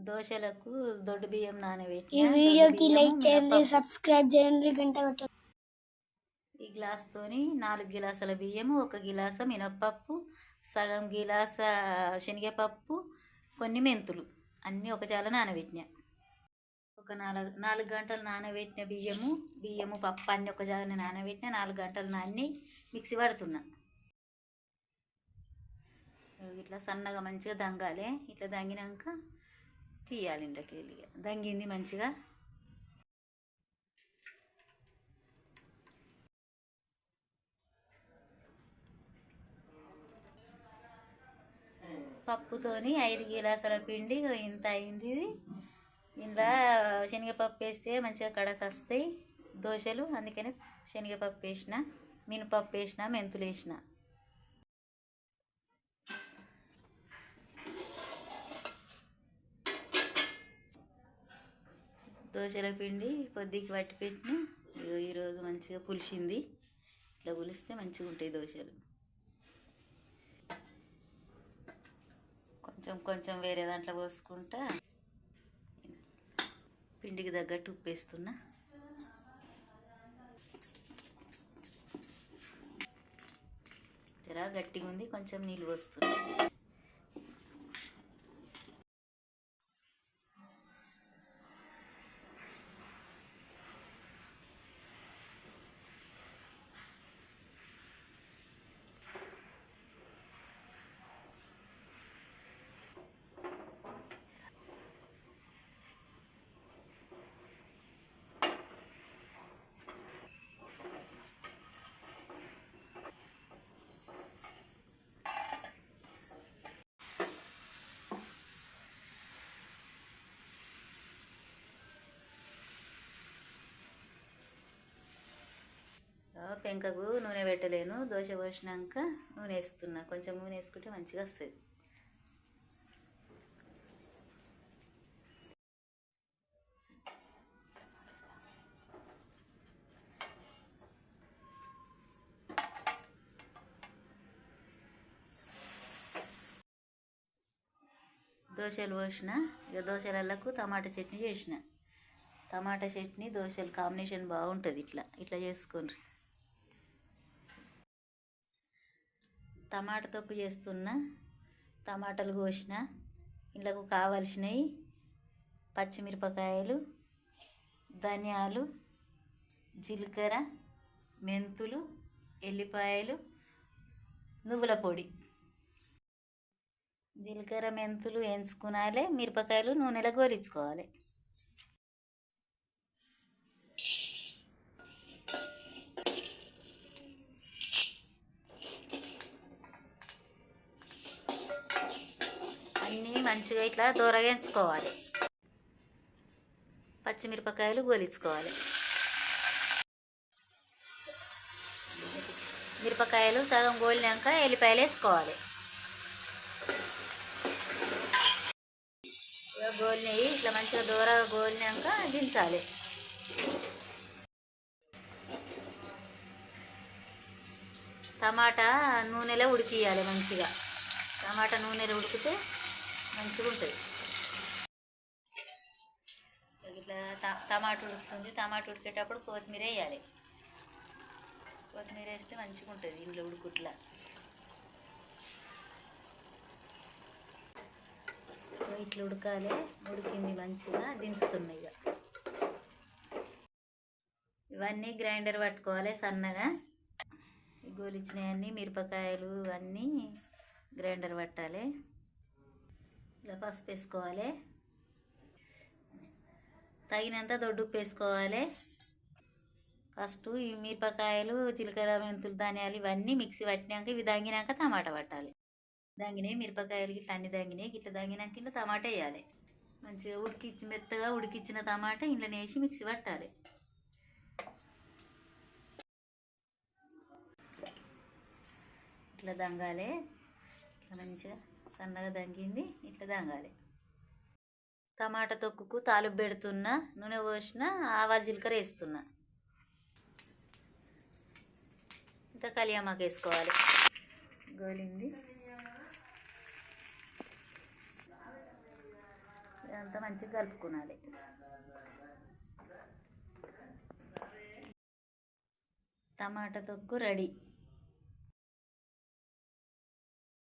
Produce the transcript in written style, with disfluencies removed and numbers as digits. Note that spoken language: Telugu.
దోశలకు దొడ్డు బియ్యం నానబెట్టి ఈ వీడియోకి లైక్ చేయండి, సబ్స్క్రైబ్ చేయండి, గంట కొట్టండి. ఈ గ్లాస్తోని 4 గిలాసుల బియ్యము, 1 గిలాస మినప్పప్పు, సగం గిలాస శనగపప్పు, కొన్ని మెంతులు అన్నీ ఒక చాల నానబెట్టిన. ఒక 4 గంటలు నానబెట్టిన బియ్యము పప్పు అన్నీ ఒక జాగనే నానబెట్టిన. 4 గంటలు నాని మిక్సీ పడుతున్నా. ఇట్లా సన్నగా మంచిగా దంగాలి. ఇట్లా దంగినాక తీయాలి. ఇంట్లోకి వెళ్ళి దంగింది మంచిగా. పప్పుతోని 5 గిలాసుల పిండి ఇంత అయింది. ఇంట్లో శనగపప్పు వేస్తే మంచిగా కడక వస్తాయి దోశలు. అందుకని శనగపప్పు వేసిన, మినపప్పు వేసిన, మెంతులు వేసిన. దోశల పిండి కొద్దిగా పట్టి పెట్టిన. ఈరోజు మంచిగా పులిసింది. ఇట్లా పులిస్తే మంచిగా ఉంటాయి దోశలు. కొంచెం వేరే దాంట్లో పోసుకుంటా పిండికి తగ్గట్టు ఉప్పు వేస్తున్నా. జరా గట్టిగా ఉంది, కొంచెం నీళ్ళు పోస్తున్నా. పెంకకు నూనె పెట్టలేను. దోశ పోసినాక నూనె వేస్తున్నా. కొంచెం నూనె వేసుకుంటే మంచిగా వస్తుంది. దోశలు పోసిన. ఇక దోశలకు టమాటా చట్నీ చేసిన. టమాటా చట్నీ దోశలు కాంబినేషన్ బాగుంటుంది. ఇట్లా చేసుకోండి. టమాటా తొక్కు చేస్తున్నా. టమాటాలు కోసిన. ఇందుకు కావలసినవి పచ్చిమిరపకాయలు, ధనియాలు, జీలకర్ర, మెంతులు, ఎల్లిపాయలు, నువ్వుల పొడి. జీలకర్ర మెంతులు వేయించుకోవాలి. మిరపకాయలు నూనెలో గోలించుకోవాలి. అన్నీ మంచిగా ఇట్లా దూరగా వేయించుకోవాలి. పచ్చిమిరపకాయలు గోలించుకోవాలి. మిరపకాయలు సగం గోలినాక ఎల్లిపాయలు వేసుకోవాలి. గోలినవి ఇట్లా మంచిగా దూరగా గోలినాక దించాలి. టమాటా నూనెలో ఉడికియాలి మంచిగా. టమాటా నూనెలో ఉడికితే మంచిగా ఉంటుంది. ఇట్లా టమాటా ఉడుకుతుంది. టమాటా ఉడికేటప్పుడు కొత్తిమీర వేయాలి. కొత్తిమీర వేస్తే మంచిగా ఉంటుంది ఇంట్లో ఉడుకుట్లా. ఇట్లా ఉడకాలి. ఉడికింది మంచిగా దించుతున్నాయి. ఇవన్నీ గ్రైండర్ పట్టుకోవాలి సన్నగా. గోలిచ్చినవన్నీ మిరపకాయలు అన్నీ గ్రైండర్ పట్టాలి. ఇలా పసుపు వేసుకోవాలి. తగినంత దొడ్డుప్పు వేసుకోవాలి. ఫస్ట్ ఈ మిరపకాయలు, జీలకర్ర, మెంతులు, ధనియాలు ఇవన్నీ మిక్సీ పట్టినాక ఇవి దంగినాక టమాటా పట్టాలి. దంగినాయి మిరపకాయలు ఇట్లా అన్ని దంగినాయి. ఇట్లా దంగినాక ఇంట్లో టమాటా వేయాలి. మంచిగా మెత్తగా ఉడికిచ్చిన టమాటా ఇంట్లో వేసి మిక్సీ పట్టాలి. ఇట్లా దంగాలి. ఇట్లా మంచిగా సన్నగా దంగింది. ఇట్లా దంగాలి. టమాటా తొక్కుకు తాలింపు పెడుతున్నా. నూనె పోసిన, ఆవాలు జీలకర్ర వేస్తున్నా. ఇంత కలియామాకు వేసుకోవాలి. గోలింది. ఇదంతా మంచిగా కలుపుకోవాలి. టమాటా తొక్కు రెడీ.